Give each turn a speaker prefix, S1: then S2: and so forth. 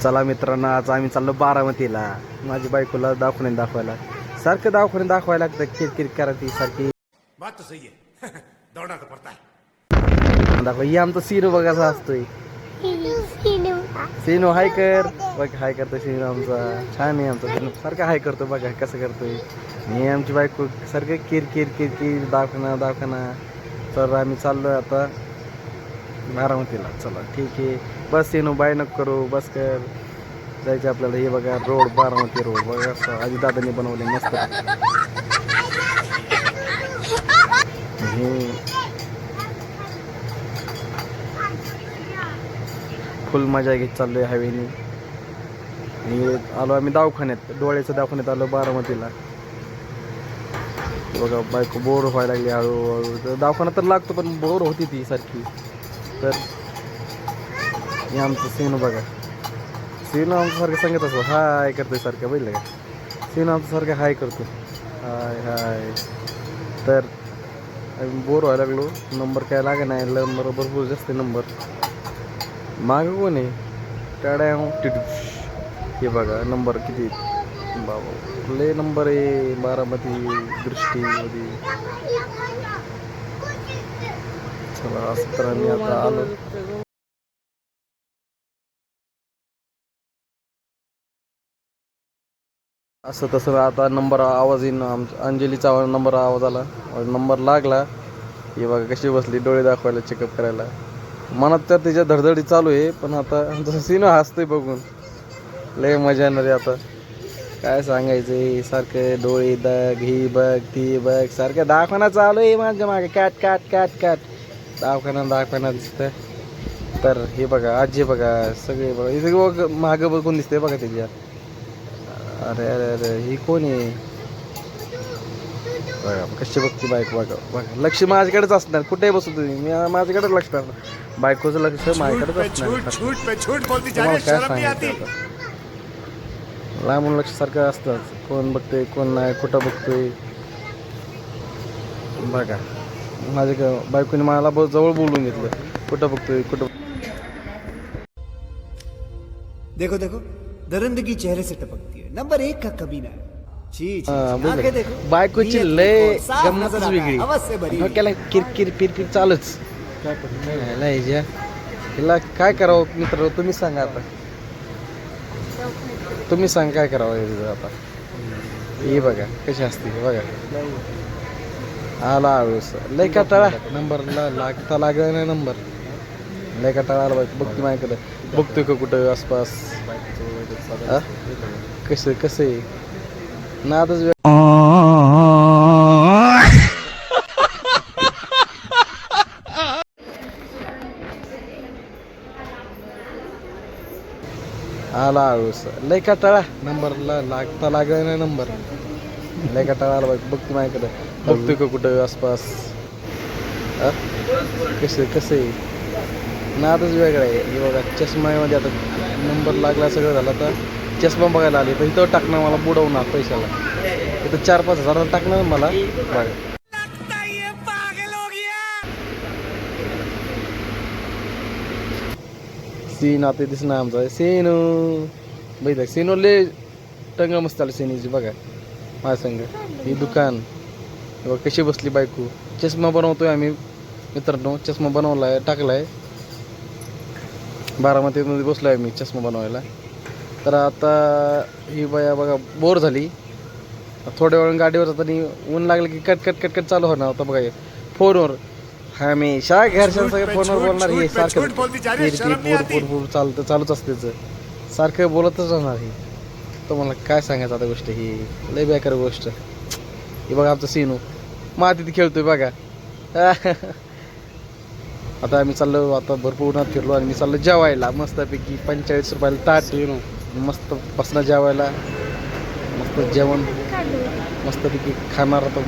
S1: चला मित्रांनो, आज आम्ही चाललो बारामतीला. माझी बायकोला दाखवायला सारखं दाखवायला लागतं. किरकिर करायची सारखी.
S2: बात तो सही है. दौड़ना तो पड़ता है.
S1: दाखवा ही आमचा सीनू बघायचा असतोय. सीनू हाय कर बघ, हाय करतो सीनू आमचा. छान आहे आमचा सीनू, सारखं हाय करतो बघा कसं करतोय. मी आमची बायको सारखं किरकिर दाखवणं. तर आम्ही चाललोय आता बारामतीला. चला ठीक आहे, बस सीनू बाय नको करू, बस कर. जायचं आपल्याला. हे बघा रोड, बारामती रोड बघा असं आजी दादांनी बनवले मस्त. फुल मजा घेत चाललोय हायवेनी. आणि आलो आम्ही दवाखान्यात, डोळ्याच्या दवाखान्यात आलो बारामतीला. बघा बायको बोर व्हायला लागली हळूहळू. दवाखाना तर लागतो पण बोर होती ती सारखी. तर हे आमचं सीनू बघा. सीनू आमचं सारखं सांगत असतो, हाय करतोय सारखं. बघितलं का, सीनू आमचं सारखं हाय करतो, हाय. तर आम्ही बोर व्हायला लागलो. नंबर काय लागे नाही, नंबर भरपूर जास्त नंबर. मागं कोण आहे टाड्या. हे बघा नंबर किती बाबा, लय नंबर आहे. बारामती दृष्टीमध्ये. चला असं तर आम्ही आता आलो. असं तसं आता नंबर आवाज येईन. अंजलीचा नंबर आवाज आला, नंबर लागला. हे बघा कशी बसली डोळे दाखवायला, चेकअप करायला. मनात तर त्याच्या धडधडी चालू आहे. पण आता जसं सीन हसतोय बघून लय मजा येणार आहे. आता काय सांगायचं, सारखं डोळे बघ, ही बघ, ती बघ, सारखं दवाखाना चालू आहे माझ्या मागे. काट दवाखाना दिसतंय. तर हे बघा आजी बघा, सगळे बघा इथे बघ, मागं बघून दिसतंय बघा त्याच्या. अरे ही कोण आहे बघा, कशी बघती बायको. बघा लक्ष माझ्याकडेच असणार. कुठे बसू तुम्ही, मी माझ्याकडेच लक्ष असणार. बायकोचं लक्ष माझ्याकडेच असणार. काय सांगायचं, लांबून लक्ष सारखं असतं. कोण बघतोय कोण नाही, कुठं बघतोय बघा. माझ्या बायकोने मला जवळ बोलून घेतलं, कुठं बघतोय कुठं.
S3: देखो देखो दरिंदगी चेहरे से टपकती है. नंबर 1 का कमीना.
S1: बायकोची लय गंमतच वेगळी. डोक्याला किरकिर चालूच. हिला काय करावं मित्र, तुम्ही सांगा आता. तुम्ही सांग काय करावं आता. हे बघा कशी असते बघा. आला लय कटाळा. नंबरला लागला नाही नंबर. लय कटाळा आला बायको. बघती माझ्याकडे, बघतोय का कुठं आसपास. कसं आहे नादच. आला लय कटाळा. नंबरला लागला नाही नंबर. लय कटाळा आला बायको. बघती माझ्याकडे, बघतोय का कुठं आसपास. कसं आहे नादच वेगळा आहे. हे बघा चष्मामध्ये आता नंबर लागला, सगळं झालं. तर चष्मा बघायला आले तर इथं टाकणार मला, बुडवणार पैशाला. इथं 4-5 हजार टाकणार मला बघा. सीन आता दिसणार आमचा सीनू. बघितलं सीनू लय टंग मस्त आलं सीनीची बघा माझ्या संग. ही दुकान बघा कशी बसली बायको. चष्मा बनवतोय आम्ही मित्रांनो. चष्मा बनवलाय, टाकलाय. बारामतीमध्ये बसलोय आम्ही चष्मा बनवायला. तर आता ही बाया बघा बोर झाली. थोड्या वेळ गाडीवर जाताना ऊन लागलं की कट चालू होणार होता बघा फोनवर. हमेशा घरच्या सगळे फोनवर बोलणार. हे सारखं चालूच असते त्याचं, सारखं बोलतच राहणार. ही तुम्हाला काय सांगायचं आता गोष्ट. ही लय बेकार गोष्ट. ही बघा आमचं सीनू मातीत खेळतोय बघा. आता आम्ही चाललो, आता भरपूर उन्हात फिरलो आणि मी चाललो जेवायला. मस्तपैकी 45 रुपयाला ताट. मस्त बसणं जेवायला. मस्त जेवण मस्तपैकी खाणार आता.